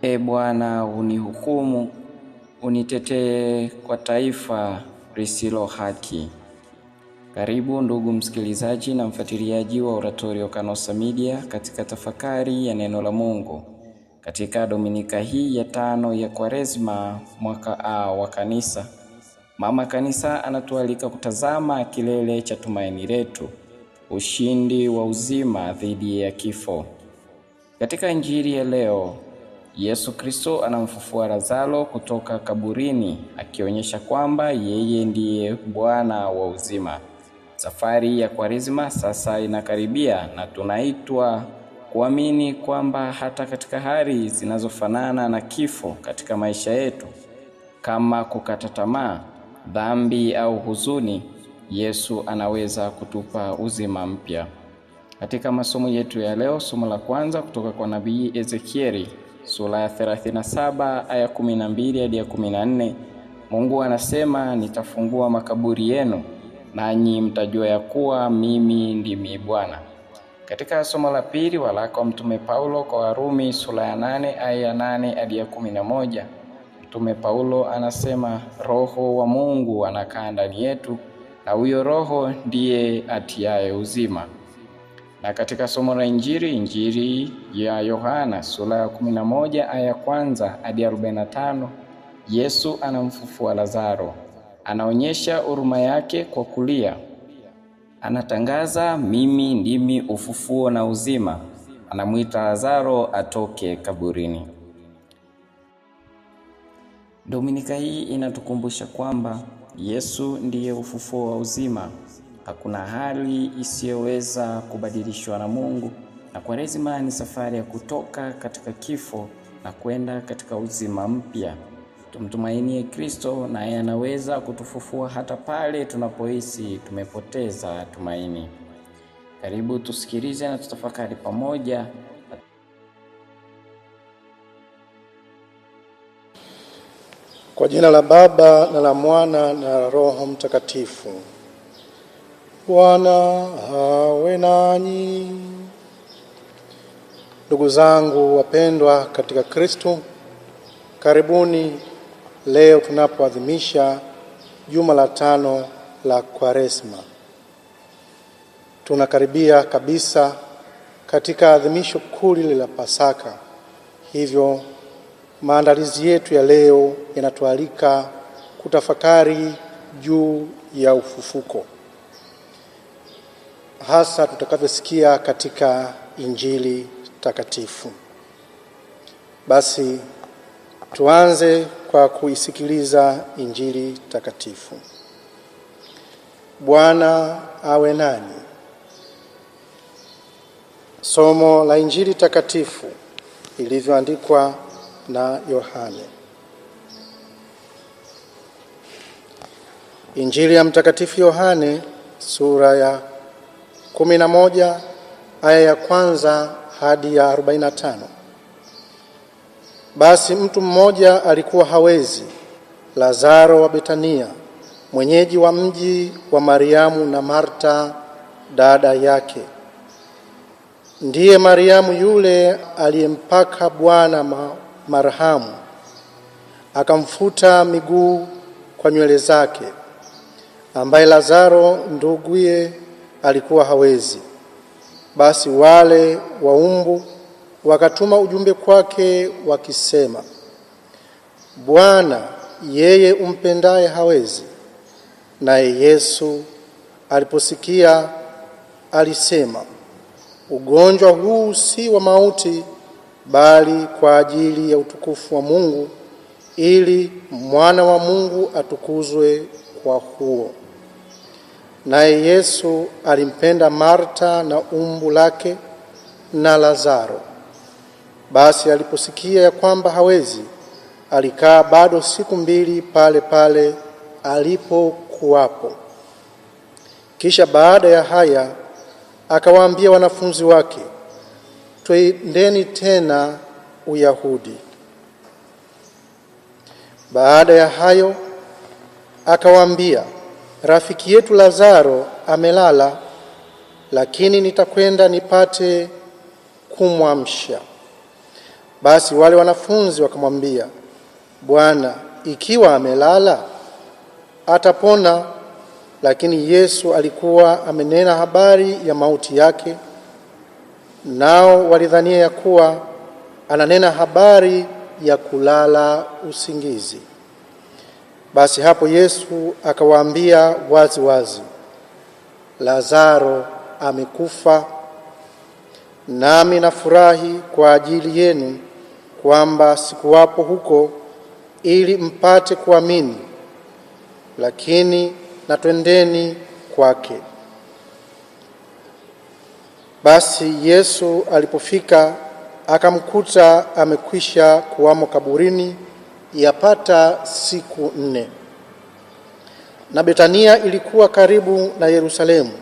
E Bwana, unihukumu, unitetee kwa taifa lisilo haki. Karibu ndugu msikilizaji na mfuatiliaji wa Oratorio Canossa Media katika tafakari ya neno la Mungu. Katika Dominika hii ya 5 ya Kwaresma mwaka A wa Kanisa, Mama Kanisa anatualika kutazama kilele cha tumaini letu, ushindi wa uzima dhidi ya kifo. Katika Injili ya leo, Yesu Kristo anamfufua Lazaro kutoka kaburini, akionyesha kwamba yeye ndiye Bwana wa uzima. Safari ya Kwaresma sasa inakaribia na tunaitwa kuamini kwamba hata katika hali zinazofanana na kifo katika maisha yetu, kama kukata tamaa, dhambi au huzuni, Yesu anaweza kutupa uzima mpya. Katika masomo yetu ya leo, somo la kwanza kutoka kwa nabii Ezekieli, sura ya 37 aya 12 hadi 14, Mungu anasema, nitafungua makaburi yenu, nanyi mtajua ya kuwa mimi ndimi Bwana. Katika somo la pili, waraka wa Mtume Paulo kwa Warumi, sura ya 8 aya ya 8 hadi 11, Mtume Paulo anasema, Roho wa Mungu anakaa ndani yetu, na huyo Roho ndiye atiaye uzima. Na katika somo la Injili ya Yohana sura ya 11 aya ya 1 hadi 45, Yesu anamfufua Lazaro. Anaonyesha huruma yake kwa kulia. Anatangaza, mimi ndimi ufufuo na uzima. Anamuita Lazaro atoke kaburini. Dominika hii inatukumbusha kwamba Yesu ndiye ufufuo wa uzima. Hakuna hali isiyoweza kubadilishwa na Mungu, na Kwaresma ni safari ya kutoka katika kifo na kwenda katika uzima mpya. Tumtumainie Kristo, naye anaweza kutufufua hata pale tunapohisi tumepoteza tumaini. Karibu tusikilize na tutafakari pamoja. Kwa jina la Baba na la Mwana na Roho Mtakatifu. Bwana awe nanyi. Ndugu zangu wapendwa katika Kristo, karibuni leo tunapoadhimisha juma la 5 la Kwaresma. Tunakaribia kabisa katika adhimisho kuu la Pasaka. Hivyo maandalizi yetu ya leo yanatualika kutafakari juu ya ufufuko, hasa tutakavyosikia katika Injili takatifu. Basi tuanze kwa kuisikiliza Injili takatifu. Bwana awe nanyi. Somo la Injili takatifu ilivyoandikwa na Yohane. Injili ya Mtakatifu Yohane sura ya 11 aya ya 1 hadi ya 45. Basi mtu mmoja alikuwa hawezi, Lazaro wa Betania, mwenyeji wa mji wa Mariamu na Marta dada yake. Ndiye Mariamu yule aliyempaka Bwana marhamu, akamfuta miguu kwa nywele zake, ambaye Lazaro nduguye alikuwa hawezi. Basi wale waumbu wakatuma ujumbe kwake wakisema, Bwana, yeye umpendaye hawezi. Naye Yesu aliposikia alisema, ugonjwa huu si wa mauti, bali kwa ajili ya utukufu wa Mungu, ili mwana wa Mungu atukuzwe kwa huo. Naye Yesu alimpenda Marta na umbu lake na Lazaro. Basi aliposikia ya kwamba hawezi, alikaa bado siku 2 pale pale alipokuwapo. Kisha baada ya haya akawaambia wanafunzi wake, twendeni tena Uyahudi. Baada ya hayo akawaambia, rafiki yetu Lazaro amelala, lakini nitakwenda nipate kumwamsha. Basi wale wanafunzi wakamwambia, Bwana, ikiwa amelala atapona. Lakini Yesu alikuwa amenena habari ya mauti yake, nao walidhania ya kuwa ananena habari ya kulala usingizi. Basi hapo Yesu akawaambia wazi wazi, Lazaro amekufa, nami nafurahi kwa ajili yenu kwamba sikuwapo huko, ili mpate kuamini. Lakini na twendeni kwake. Basi Yesu alipofika akamkuta amekwisha kuwamo kaburini yapata siku 4. Na Betania ilikuwa karibu na Yerusalemu,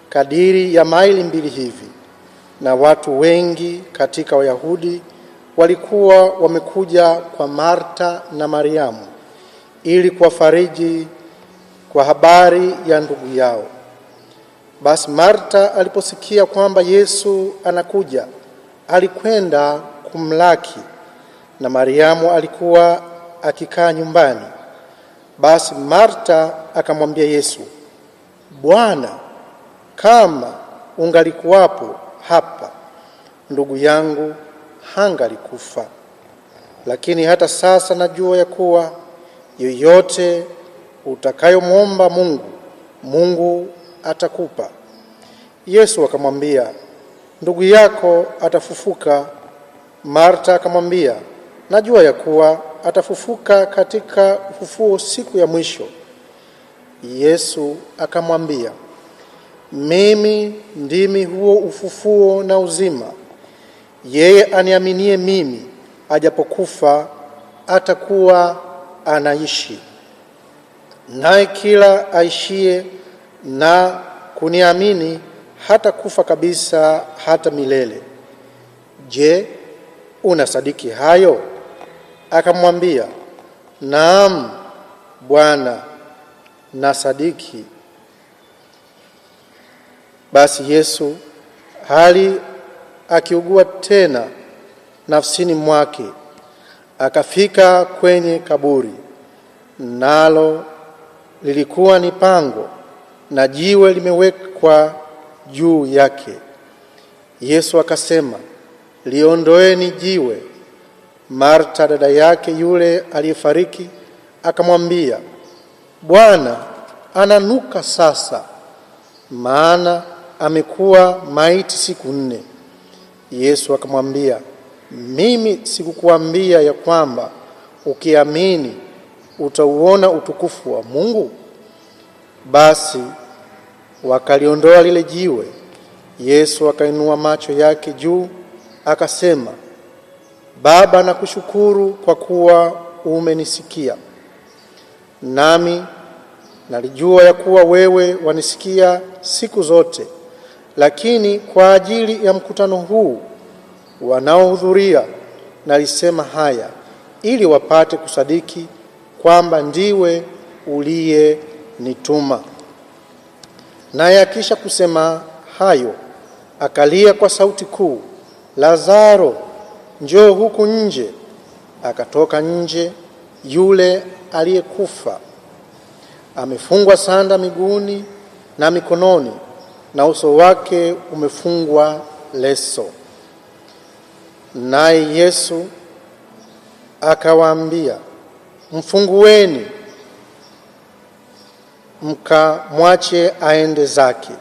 kadiri ya maili 2 hivi. Na watu wengi katika Wayahudi walikuwa wamekuja kwa Marta na Mariamu ili kuwafariji kwa habari ya ndugu yao. Basi Marta aliposikia kwamba Yesu anakuja, alikwenda kumlaki, na Mariamu alikuwa akikaa nyumbani. Basi Marta akamwambia Yesu, Bwana, kama ungalikuwapo hapa, ndugu yangu hangalikufa. Lakini hata sasa najua ya kuwa yoyote utakayomwomba Mungu atakupa. Yesu akamwambia, ndugu yako atafufuka. Marta akamwambia, najua ya kuwa atafufuka katika ufufuo siku ya mwisho. Yesu akamwambia, mimi ndimi huo ufufuo na uzima. Yeye aniaminie mimi, ajapokufa atakuwa anaishi. Naye kila aishie na kuniamini hata kufa kabisa hata milele. Je, unasadiki hayo? Akamwambia, naam Bwana, nasadiki. Basi Yesu, hali akiugua tena nafsini mwake, akafika kwenye kaburi, nalo lilikuwa ni pango na jiwe limewekwa juu yake. Yesu akasema, liondoeni jiwe. Marta, dada yake yule aliyefariki, akamwambia, Bwana, ananuka sasa, maana amekuwa maiti siku 4. Yesu akamwambia, mimi sikukuambia ya kwamba ukiamini utauona utukufu wa Mungu? Basi wakaliondoa lile jiwe. Yesu akainua macho yake juu akasema, Baba, nakushukuru kwa kuwa umenisikia. Nami nalijua ya kuwa wewe wanisikia siku zote, lakini kwa ajili ya mkutano huu wanaohudhuria nalisema haya, ili wapate kusadiki kwamba ndiwe uliyenituma. Naye akisha kusema hayo, akalia kwa sauti kuu, Lazaro, njoo huku nje. Akatoka nje yule aliyekufa, amefungwa sanda miguuni na mikononi, na uso wake umefungwa leso. Naye Yesu akawaambia, mfungueni mkamwache aende zake.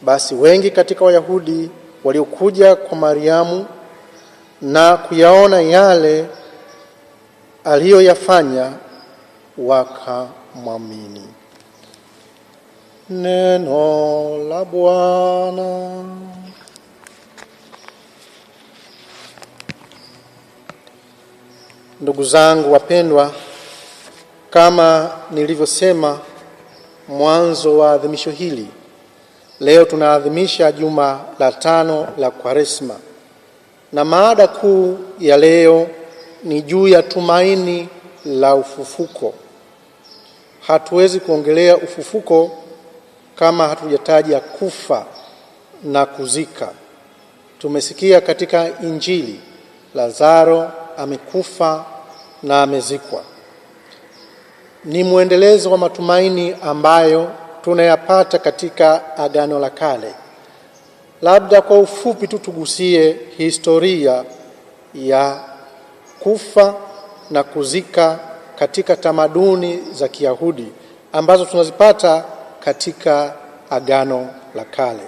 Basi wengi katika Wayahudi waliokuja kwa Mariamu na kuyaona yale aliyoyafanya wakamwamini. Neno la Bwana. Ndugu zangu wapendwa, kama nilivyosema mwanzo wa adhimisho hili, leo tunaadhimisha juma la 5 la Kwaresma, na maada kuu ya leo ni juu ya tumaini la ufufuko. Hatuwezi kuongelea ufufuko kama hatujataja kufa na kuzika. Tumesikia katika Injili Lazaro amekufa na amezikwa. Ni muendelezo wa matumaini ambayo tunayapata katika Agano la Kale. Labda kwa ufupi tu tugusie historia ya kufa na kuzika katika tamaduni za Kiyahudi ambazo tunazipata katika Agano la Kale.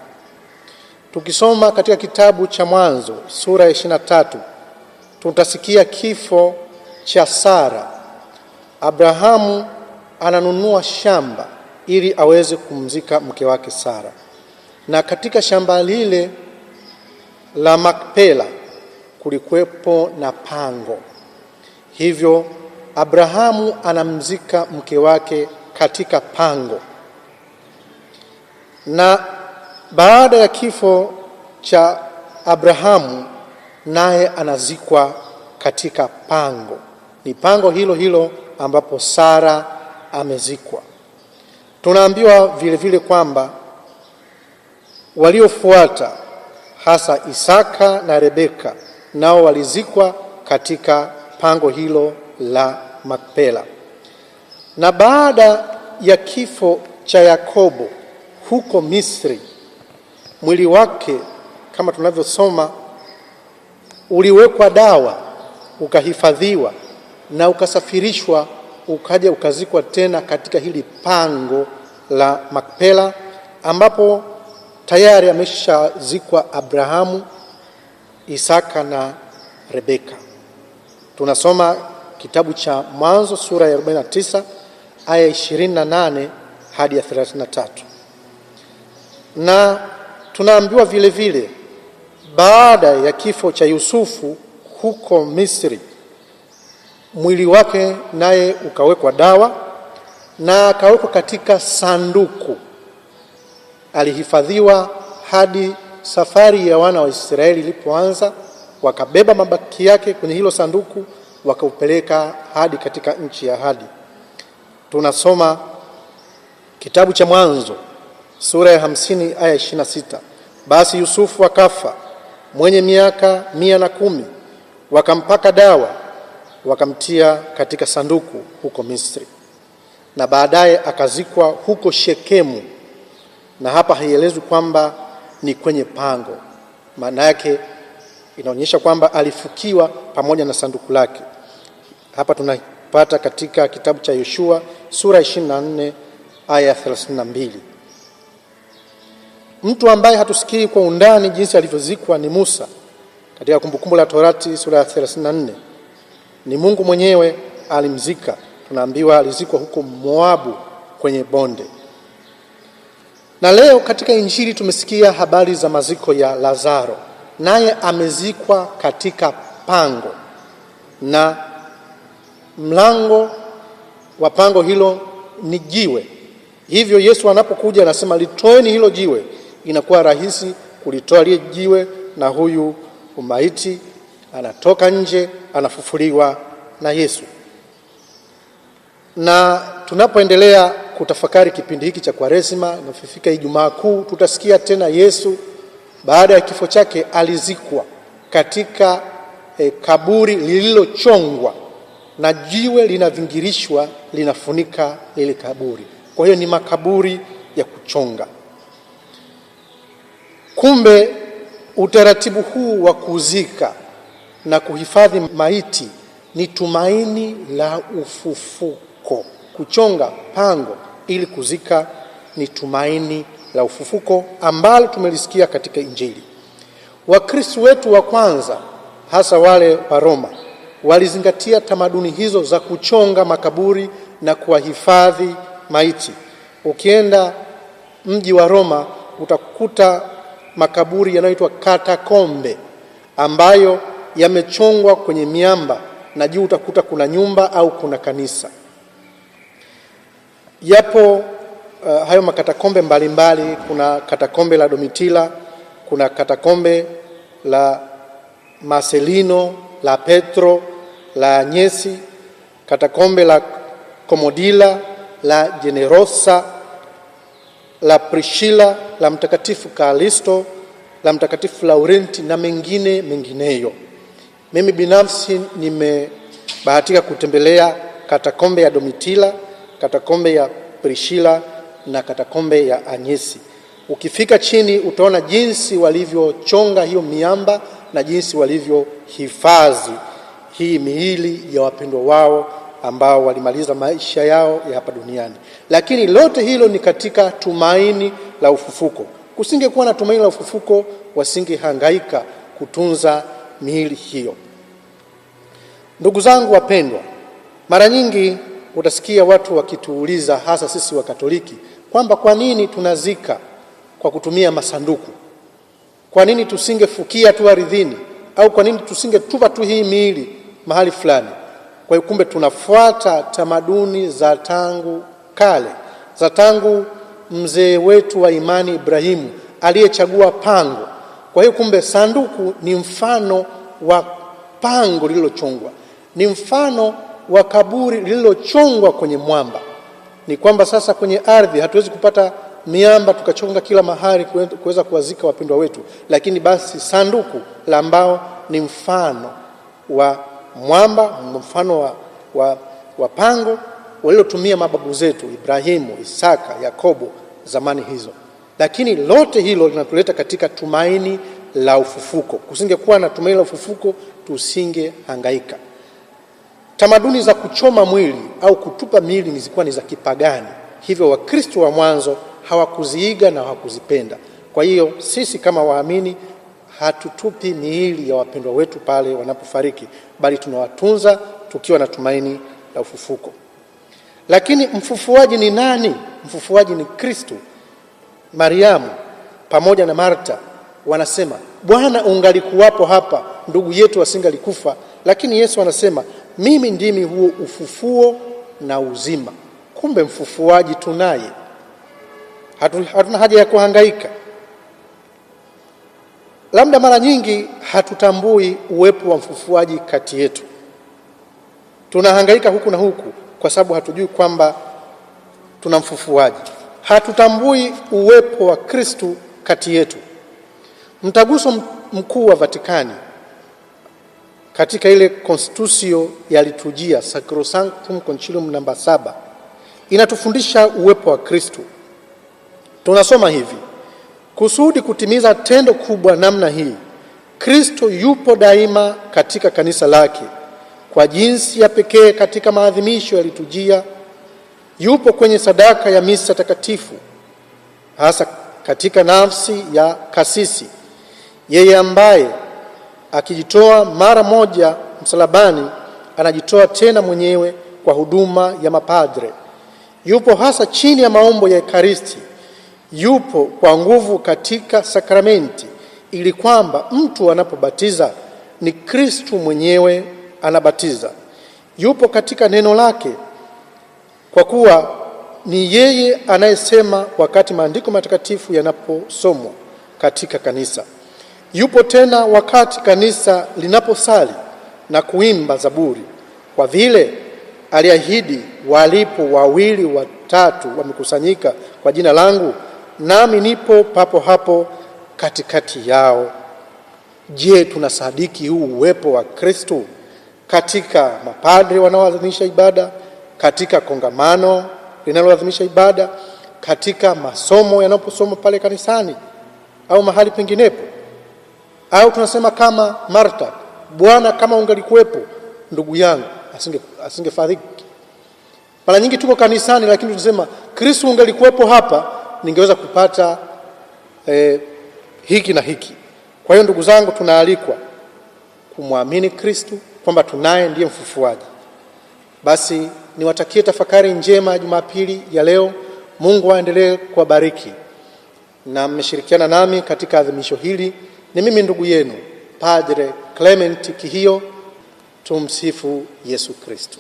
Tukisoma katika kitabu cha Mwanzo sura ya 23, tutasikia kifo cha Sara. Abrahamu ananunua shamba ili aweze kumzika mke wake Sara, na katika shamba lile la Makpela kulikuwepo na pango. Hivyo Abrahamu anamzika mke wake katika pango, na baada ya kifo cha Abrahamu naye anazikwa katika pango. Ni pango hilo hilo ambapo Sara amezikwa. Tunaambiwa vile vile kwamba waliofuata hasa Isaka na Rebeka nao walizikwa katika pango hilo la Makpela. Na baada ya kifo cha Yakobo huko Misri, mwili wake kama tunavyosoma uliwekwa dawa, ukahifadhiwa na ukasafirishwa, ukaja ukazikwa tena katika hili pango la Makpela, ambapo tayari ameshazikwa Abrahamu, Isaka na Rebeka. Tunasoma kitabu cha Mwanzo sura ya 49 aya 28 hadi ya 33. Na tunaambiwa vile vile baada ya kifo cha Yusufu huko Misri, mwili wake naye ukawekwa dawa na akawekwa katika sanduku. Alihifadhiwa hadi safari ya wana wa Israeli ilipoanza, wakabeba mabaki yake kwenye hilo sanduku wakaupeleka hadi katika nchi ya ahadi. Tunasoma kitabu cha Mwanzo sura ya 50 aya 26. Basi Yusufu akafa mwenye miaka 110, wakampaka dawa, wakamtia katika sanduku huko Misri, na baadaye akazikwa huko Shekemu. Na hapa haielezwi kwamba ni kwenye pango, maana yake inaonyesha kwamba alifukiwa pamoja na sanduku lake. Hapa tunapata katika kitabu cha Yoshua sura 24 aya 32. Mtu ambaye hatusikii kwa undani jinsi alivyozikwa ni Musa. Katika Kumbukumbu la Torati sura ya 34, ni Mungu mwenyewe alimzika. Tunaambiwa alizikwa huko Moabu kwenye bonde. Na leo katika Injili tumesikia habari za maziko ya Lazaro, naye amezikwa katika pango, na mlango wa pango hilo ni jiwe. Hivyo Yesu anapokuja anasema litoeni hilo jiwe. Inakuwa rahisi kulitoa lile jiwe, na huyu maiti anatoka nje, anafufuliwa na Yesu. Na tunapoendelea kutafakari kipindi hiki cha Kwaresima na kufika Ijumaa Kuu, tutasikia tena Yesu baada ya kifo chake alizikwa katika kaburi lililochongwa, na jiwe linavingirishwa linafunika lile kaburi. Kwa hiyo ni makaburi ya kuchonga. Kumbe utaratibu huu wa kuzika na kuhifadhi maiti ni tumaini la ufufuko. Kuchonga pango ili kuzika ni tumaini la ufufuko ambalo tumelisikia katika Injili. Wakristo wetu wa kwanza, hasa wale wa Roma, walizingatia tamaduni hizo za kuchonga makaburi na kuwahifadhi maiti. Ukienda mji wa Roma utakuta makaburi yanayoitwa katakombe, ambayo yamechongwa kwenye miamba, na juu utakuta kuna nyumba au kuna kanisa. Yapo hayo makatakombe mbalimbali. Kuna katakombe la Domitila, kuna katakombe la Marcelino, la Petro, la Agnesi, katakombe la Komodila, la Generosa, la Priscilla, la Mtakatifu Kalisto, la Mtakatifu Laurenti na mengineyo. Mimi binafsi nimebahatika kutembelea katakombe ya Domitila, katakombe ya Priscilla na katakombe ya Anyesi. Ukifika chini utaona jinsi walivyochonga hiyo miamba na jinsi walivyohifadhi hii miili ya wapendwa wao ambao walimaliza maisha yao ya hapa duniani. Lakini lote hilo ni katika tumaini la ufufuko. Kusingekuwa na tumaini la ufufuko, wasingehangaika kutunza miili hiyo. Ndugu zangu wapendwa, mara nyingi utasikia watu wakituuliza, hasa sisi wa Katoliki, kwamba kwa nini tunazika kwa kutumia masanduku? Kwa nini tusingefukia tu ardhini? Au kwa nini tusingetupa tu hii miili mahali fulani? Kwa hiyo kumbe tunafuata tamaduni za tangu kale, za tangu mzee wetu wa imani Ibrahimu aliyechagua pango. Kwa hiyo kumbe sanduku ni mfano wa pango lililochongwa, ni mfano wa kaburi lililochongwa kwenye mwamba. Ni kwamba sasa kwenye ardhi hatuwezi kupata miamba tukachonga kila mahali kuweza kuwazika wapendwa wetu, lakini basi sanduku la mbao ni mfano wa mwamba, mfano wa pango walilotumia mababu zetu Ibrahimu, Isaka, Yakobo zamani hizo. Lakini lote hilo linatuleta katika tumaini la ufufuko. Kusingekuwa na tumaini la ufufuko, tusingehangaika. Tamaduni za kuchoma mwili au kutupa miili zilikuwa ni za kipagani, hivyo Wakristo wa mwanzo hawakuziiga na hawakuzipenda. Kwa hiyo sisi kama waamini hatutupi miili ya wapendwa wetu pale wanapofariki, bali tunawatunza tukiwa na tumaini la ufufuko. Lakini mfufuaji ni nani? Mfufuaji ni Kristo. Mariamu pamoja na Marta wanasema, Bwana, ungalikuwapo hapa ndugu yetu asingalikufa. Lakini Yesu anasema, mimi ndimi huo ufufuo na uzima. Kumbe mfufuaji tunaye, hatuna haja ya kuhangaika. Labda mara nyingi hatutambui uwepo wa mfufuaji kati yetu. Tunahangaika huku na huku kwa sababu hatujui kwamba tuna mfufuaji. Hatutambui uwepo wa Kristo kati yetu. Mtaguso mkuu wa Vatikani katika ile Constitutio ya Liturgia Sacrosanctum Concilium namba 7 inatufundisha uwepo wa Kristo. Tunasoma hivi: kusudi kutimiza tendo kubwa namna hii, Kristo yupo daima katika kanisa lake kwa jinsi ya pekee katika maadhimisho ya liturgia. Yupo kwenye sadaka ya misa takatifu, hasa katika nafsi ya kasisi, yeye ambaye akijitoa mara moja msalabani anajitoa tena mwenyewe kwa huduma ya mapadre. Yupo hasa chini ya maombo ya Ekaristi. Yupo kwa nguvu katika sakramenti, ili kwamba mtu anapobatiza ni Kristo mwenyewe anabatiza. Yupo katika neno lake, kwa kuwa ni yeye anayesema wakati maandiko matakatifu yanaposomwa katika kanisa. Yupo tena wakati kanisa linaposali na kuimba zaburi, kwa vile aliahidi, walipo 2 au 3 wamekusanyika kwa jina langu, nami nipo papo hapo katikati yao. Je, tunasadiki huu uwepo wa Kristo katika mapadri wanaoadhimisha ibada, katika kongamano linaloadhimisha ibada, katika masomo yanaposomwa pale kanisani au mahali penginepo? Au tunasema kama Marta, Bwana, kama ungalikuwepo ndugu yangu asingefariki? Mara nyingi tuko kanisani lakini tunasema, Kristo ungalikuwepo hapa ningeweza kupata hiki na hiki. Kwa hiyo ndugu zangu, tunaalikwa kumwamini Kristo kwamba tunaye ndiye mfufuaji. Basi niwatakie tafakari njema Jumapili ya leo. Mungu aendelee kuwabariki. Na mmeshirikiana nami katika adhimisho hili ni mimi ndugu yenu Padre Clement Kihio. Tumsifu Yesu Kristo.